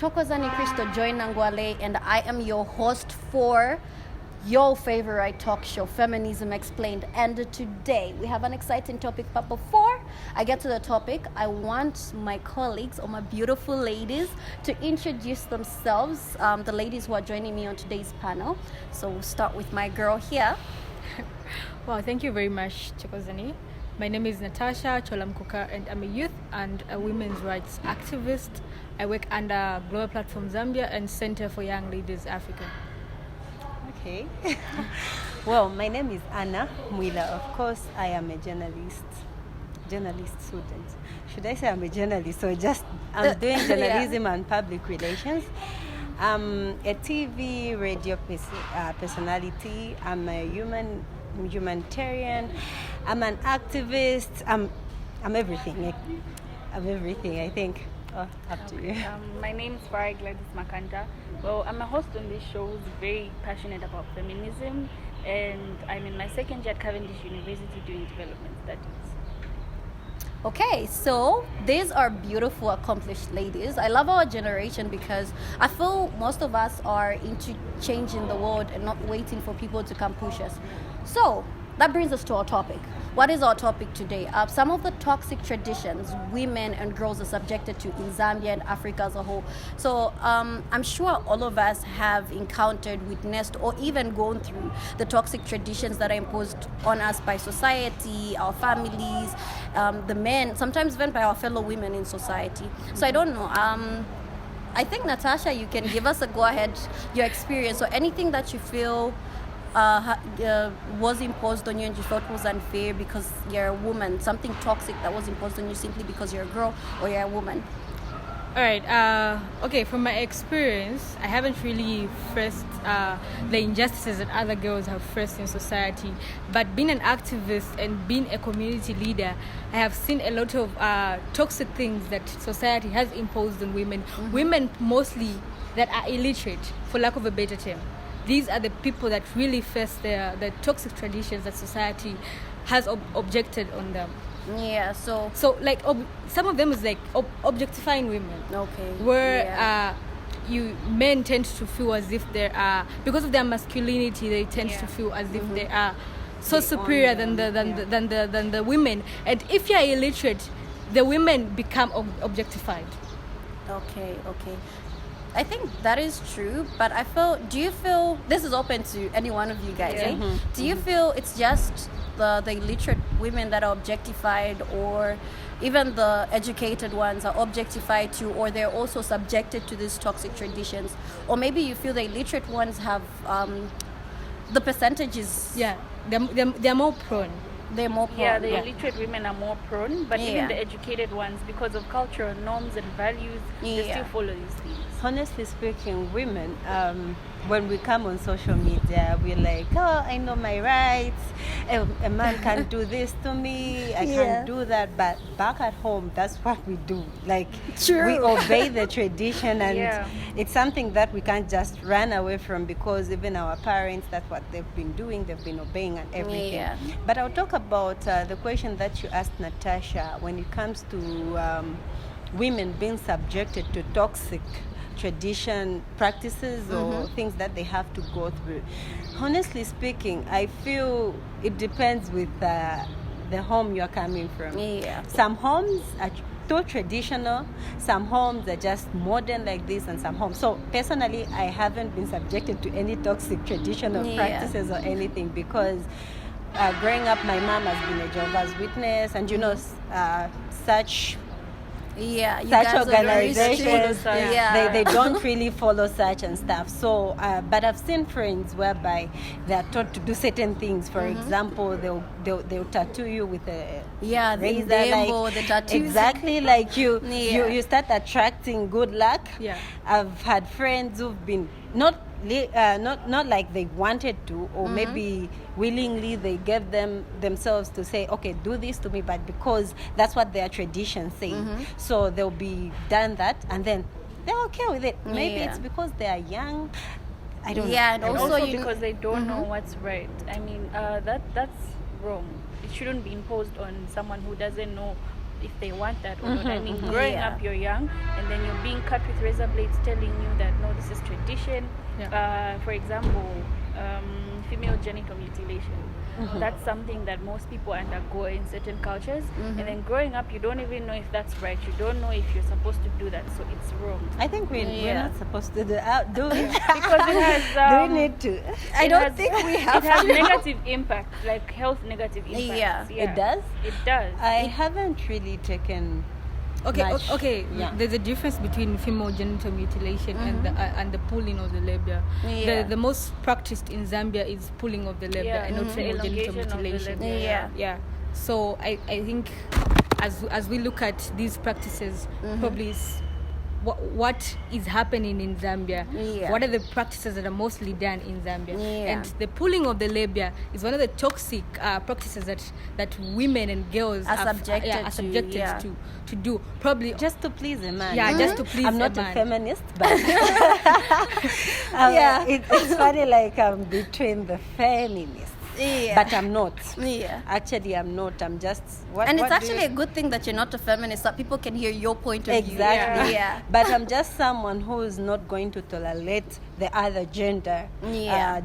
Thokozani Nangwale, and I am your host for your favorite talk show, Feminism Explained. And today we have an exciting topic, but before I get to the topic, I want my colleagues or my beautiful ladies to introduce themselves, the ladies who are joining me on today's panel. So we'll start with my girl here. Well, thank you very much, Thokozani. My name is Natasha and I'm a youth and a women's rights activist. I work under Global Platform Zambia and Center for Young Leaders Africa. Okay. Well, my name is Anna Mwila. Of course, I am a journalist student. Should I say I'm a journalist or just I'm doing journalism and public relations? I'm a TV, radio personality. I'm a humanitarian. I'm an activist. I'm everything. I'm everything, I think. Oh, up to you. My name is Farrai Gladys Makanta. Well, I'm a host on this show who's very passionate about feminism, and I'm in my second year at Cavendish University doing development studies. Okay, so these are beautiful, accomplished ladies. I love our generation because I feel most of us are into changing the world and not waiting for people to come push us. So that brings us to our topic. What is our topic today? Some of the toxic traditions women and girls are subjected to in Zambia and Africa as a whole. So I'm sure all of us have encountered, witnessed, or even gone through the toxic traditions that are imposed on us by society, our families, the men, sometimes even by our fellow women in society. So I don't know. I think, Natasha, you can give us a go-ahead, your experience, or anything that you feel was imposed on you and you thought was unfair because you're a woman, something toxic that was imposed on you simply because you're a girl or you're a woman. All right. Okay, from my experience, I haven't really faced the injustices that other girls have faced in society. But being an activist and being a community leader, I have seen a lot of toxic things that society has imposed on women. Mm-hmm. Women mostly that are illiterate, for lack of a better term. These are the people that really face the toxic traditions that society has objected on them. Yeah, so like some of them is like objectifying women. Okay. Where men tend to feel as if they are, because of their masculinity, they tend to feel as if they are so superior than the women. And if you are illiterate, the women become objectified. Okay. I think that is true, but do you feel, this is open to any one of you guys, right? Mm-hmm. Do you feel it's just the illiterate women that are objectified, or even the educated ones are objectified too, or they're also subjected to these toxic traditions? Or maybe you feel the illiterate ones have, the percentages... Yeah, they're more prone. They're more prone. Yeah, the illiterate women are more prone, but even the educated ones, because of cultural norms and values, they still follow these things. Honestly speaking, women, when we come on social media, we're like, oh, I know my rights. A man can't do this to me. I can't do that. But back at home, that's what we do. Like, we obey the tradition, and it's something that we can't just run away from, because even our parents, that's what they've been doing. They've been obeying and everything. Yeah. But I'll talk about the question that you asked, Natasha, when it comes to women being subjected to toxic tradition practices or things that they have to go through. Honestly speaking, I feel it depends with the home you're coming from. Some homes are too traditional, some homes are just modern like this, and some homes. So personally, I haven't been subjected to any toxic traditional practices or anything, because growing up, my mom has been a Jehovah's Witness, and such organizations, they don't really follow such and stuff. So, but I've seen friends whereby they are taught to do certain things. For example, they'll tattoo you with a razor, the tattoos. Exactly, like you start attracting good luck. Yeah, I've had friends who've been not like they wanted to, or maybe willingly they gave themselves to say, okay, do this to me, but because that's what their tradition says, so they'll be done that, and then they're okay with it. Maybe it's because they are young. I don't know. And also because they don't know what's right. I mean, that's wrong. It shouldn't be imposed on someone who doesn't know if they want that or not. I mean, growing up, you're young, and then you're being cut with razor blades, telling you that no, this is tradition. For example, female genital mutilation. That's something that most people undergo in certain cultures, and then growing up, you don't even know if that's right. You don't know if you're supposed to do that, so it's wrong. I think we're not supposed to do it Because it has. Do we need to? I don't think we have It has to. negative impact, like health negative impact. It does? It does. I haven't really taken. Much. There's a difference between female genital mutilation and the pulling of the labia. The most practiced in Zambia is pulling of the labia and not female genital mutilation. So I think as we look at these practices, probably what is happening in Zambia, what are the practices that are mostly done in Zambia, and the pulling of the labia is one of the toxic practices that women and girls are subjected to do, probably just to please a man. Just to please I'm not a a man. feminist, but it's funny, like I'm between the feminists. But I'm not. Actually, I'm not. I'm just. And it's actually a good thing that you're not a feminist, so people can hear your point of view. Exactly. But I'm just someone who is not going to tolerate the other gender,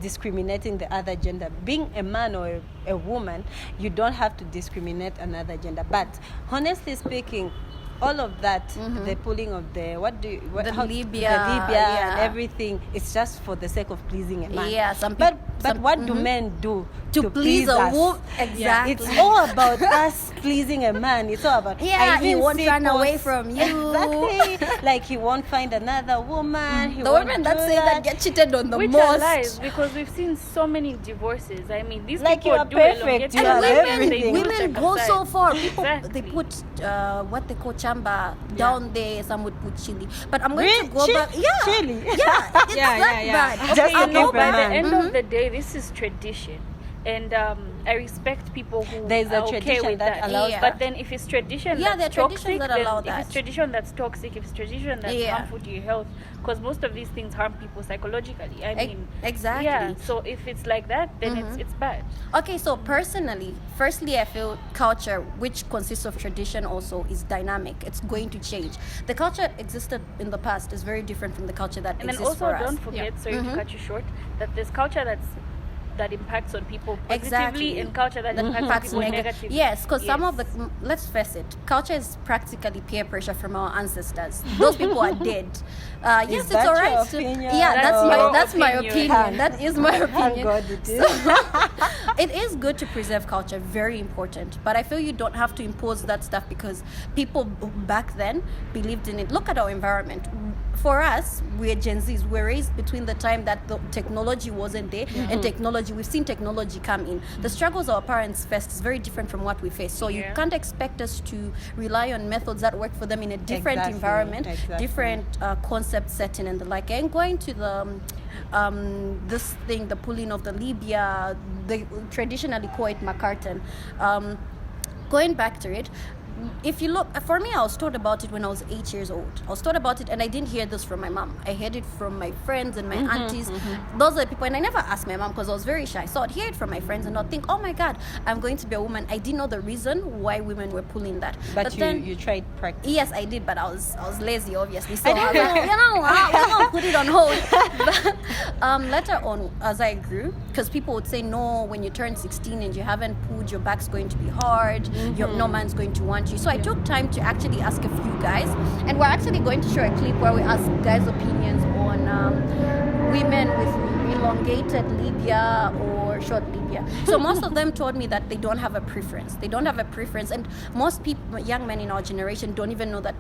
discriminating the other gender. Being a man or a woman, you don't have to discriminate another gender. But honestly speaking, all of that, the pulling of the labia and everything, it's just for the sake of pleasing a man. But what do men do to please a woman? Exactly. It's all about us pleasing a man. It's all about he won't run away from you. Exactly. Like he won't find another woman. The women that say that get cheated on the Which most. are lies, because we've seen so many divorces. I mean, these like people you are do perfect. You have everything. Women go so far. People Exactly. they put what they call chamba down there. Some would put chili. But I'm going to go back. Chili. It's that bad. Just you know, keep by a the man. end of the day, this is tradition. And I respect people who There's a are okay tradition with that allows But then if it's tradition there are that's traditions toxic, that allow then if it's tradition that's toxic, if it's tradition that's harmful to your health, because most of these things harm people psychologically. I mean, exactly. Yeah. So if it's like that, then it's bad. Okay, so personally, firstly, I feel culture, which consists of tradition also, is dynamic. It's going to change. The culture existed in the past is very different from the culture that And then exists also for us. don't forget, sorry to cut you short, that there's culture that impacts on people positively and culture that impacts on people negatively. Yes, because some of the, let's face it, culture is practically peer pressure from our ancestors. Those people are dead. Yes, it's all right. That's my opinion. That is my opinion. God, it is. It is good to preserve culture, very important. But I feel you don't have to impose that stuff because people back then believed in it. Look at our environment. For us, we're Gen Zs. We're raised between the time that the technology wasn't there and technology. We've seen technology come in. The struggles our parents faced is very different from what we face. So you can't expect us to rely on methods that work for them in a different environment, different concept setting and the like. And going to the this thing, the pulling of the labia, they traditionally call it makarten. Going back to it, if you look, for me, I was taught about it when I was 8 years old. I was taught about it, and I didn't hear this from my mom. I heard it from my friends and my aunties. Those are the people, and I never asked my mom because I was very shy. So I'd hear it from my friends, and I'd think, oh my God, I'm going to be a woman. I didn't know the reason why women were pulling that. But then you tried practice. Yes, I did, but I was lazy, obviously. So I was like, I'm gonna put it on hold. But later on, as I grew, because people would say, no, when you turn 16 and you haven't pulled, your back's going to be hard. No man's going to want you. So I took time to actually ask a few guys, and we're actually going to show a clip where we ask guys' opinions on women with elongated labia or short labia. So most of them told me that they don't have a preference. They don't have a preference, and most people, young men in our generation, don't even know that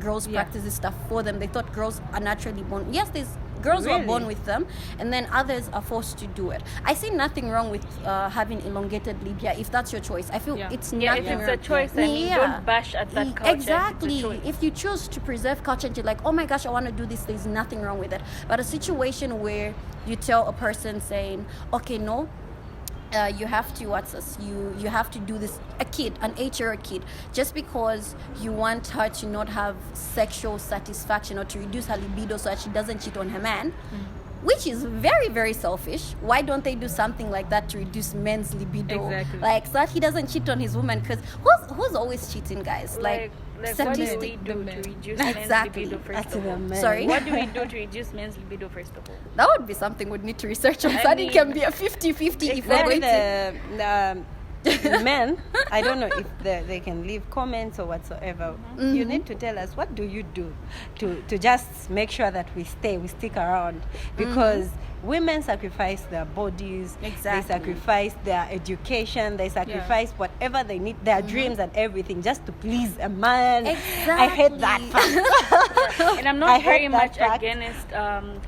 girls practice this stuff for them. They thought girls are naturally born. Yes, there's girls who are born with them, and then others are forced to do it. I see nothing wrong with having elongated labia if that's your choice. I feel it's nothing if it's wrong. a choice, I mean, don't bash at that culture. Exactly. If you choose to preserve culture and you're like, oh my gosh, I want to do this, there's nothing wrong with it. But a situation where you tell a person saying, okay, no, you have to you have to do this, a kid, an 8-year-old kid, just because you want her to not have sexual satisfaction or to reduce her libido so that she doesn't cheat on her man, which is very, very selfish. Why don't they do something like that to reduce men's libido? Exactly. Like, so that he doesn't cheat on his woman? Because who's always cheating, guys? Like what do statistic. we do to reduce Exactly. men's libido first That's of the all? men. Sorry? What do we do to reduce men's libido first of all? That would be something we'd need to research on. I So it mean- can be a 50-50 if we're Maybe going to. the men, I don't know if they can leave comments or whatsoever. You need to tell us, what do you do to just make sure that we stick around? Because women sacrifice their bodies, Exactly. they sacrifice their education, they sacrifice whatever they need, their dreams and everything, just to please a man. I hate that fact. And I'm I not hate very that much fact. against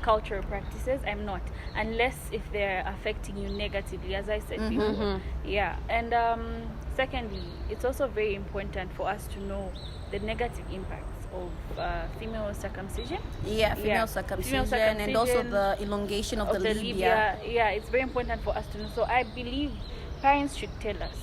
cultural practices. I'm not, unless if they're affecting you negatively, as I said before. Yeah, and secondly, it's also very important for us to know the negative impacts of female circumcision. Female circumcision, and also the elongation of the labia. Yeah, it's very important for us to know. So I believe parents should tell us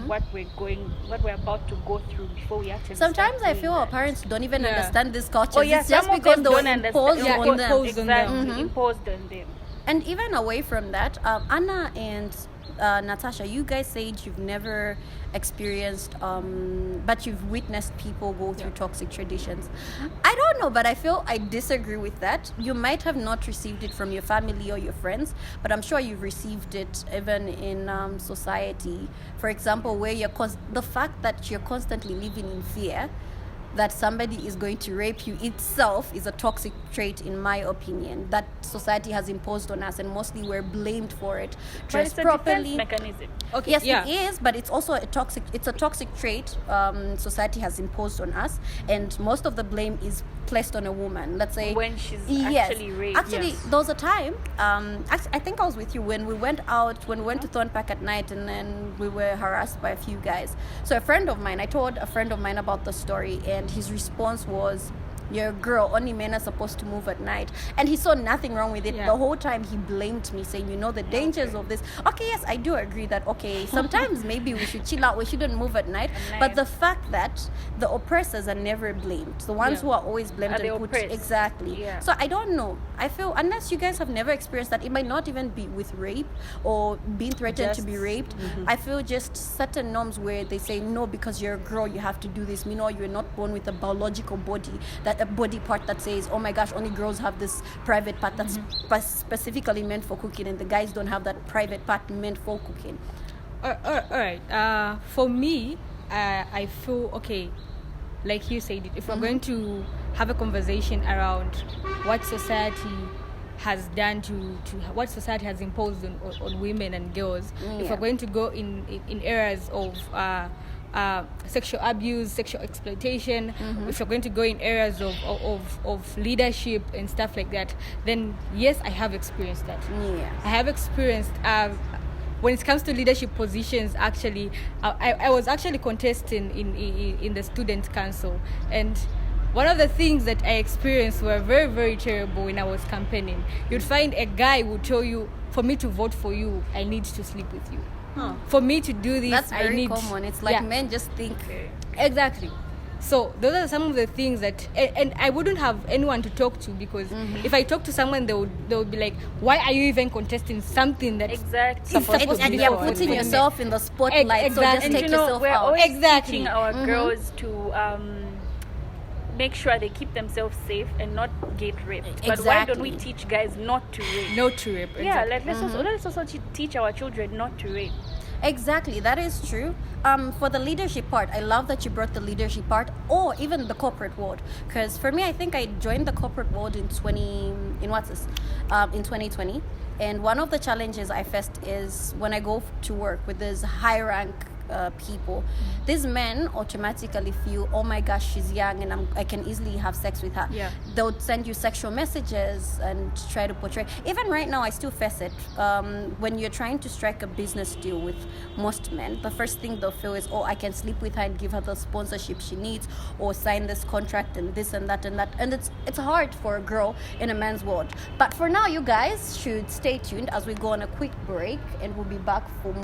what we're about to go through before we actually. Sometimes start I doing feel our that. parents don't even understand this culture. Oh yeah, It's just some of because them they were don't imposed understand. on them. Imposed on them. Exactly, imposed on them. And even away from that, Anna and Natasha, you guys said you've never experienced, but you've witnessed people go through toxic traditions. I don't know, but I feel I disagree with that. You might have not received it from your family or your friends, but I'm sure you've received it even in society. For example, where the fact that you're constantly living in fear that somebody is going to rape you itself is a toxic trait, in my opinion, that society has imposed on us, and mostly we're blamed for it. But Dress it's a properly. defense mechanism. Okay, Yes, yeah. it is, but it's also a toxic trait society has imposed on us, and most of the blame is placed on a woman. Let's say When she's yes. actually raped. Actually, Yes. there was a time. I think I was with you when we went to Thornpark at night, and then we were harassed by a few guys. So I told a friend of mine about the story, and his response was, "You're a girl, only men are supposed to move at night." And he saw nothing wrong with it. Yeah. The whole time he blamed me, saying, the dangers of this. Okay, yes, I do agree that, sometimes maybe we should chill out, we shouldn't move at night. But the fact that the oppressors are never blamed, the ones Yeah. who are always blamed Are the and put oppressed. exactly. Yeah. So I don't know. I feel unless you guys have never experienced that, it might not even be with rape or being threatened to be raped. I feel just certain norms where they say, no, because you're a girl, you have to do this. You're not born with a biological body, that a body part that says, oh my gosh, only girls have this private part that's specifically meant for cooking, and the guys don't have that private part meant for cooking. All right. For me, I feel okay. Like you said, if we're going to have a conversation around what society has done to what society has imposed on women and girls, if we're going to go in areas of sexual abuse, sexual exploitation, if you're going to go in areas of leadership and stuff like that, then yes, I have experienced that. Yeah. I have experienced when it comes to leadership positions. Actually, I was actually contesting in the student council, and one of the things that I experienced were very, very terrible when I was campaigning. You'd find a guy would tell you, for me to vote for you, I need to sleep with you. For me to do this, That's I very need... common. It's like Yeah. men just think. Exactly. So those are some of the things that, and I wouldn't have anyone to talk to, because if I talk to someone, they would be like, why are you even contesting something that Exactly. supposed to And be you're for putting women? yourself in the spotlight, so Exactly. just And take yourself we're out. always Exactly. teaching our girls to make sure they keep themselves safe and not get raped. But why don't we Exactly. teach guys not to rape? No to rape. Yeah, Exactly. like let's also teach our children not to rape. Exactly, that is true. For the leadership part, I love that you brought the leadership part, or even the corporate world. Because for me, I think I joined the corporate world in 2020. And one of the challenges I faced is when I go to work with these high rank people, these men automatically feel, oh my gosh, she's young and I can easily have sex with her. Yeah. They'll send you sexual messages and try to portray. Even right now, I still face it. When you're trying to strike a business deal with most men, the first thing they'll feel is, oh, I can sleep with her and give her the sponsorship she needs, or sign this contract and this and that and that. And it's hard for a girl in a man's world. But for now, you guys should stay tuned as we go on a quick break, and we'll be back for more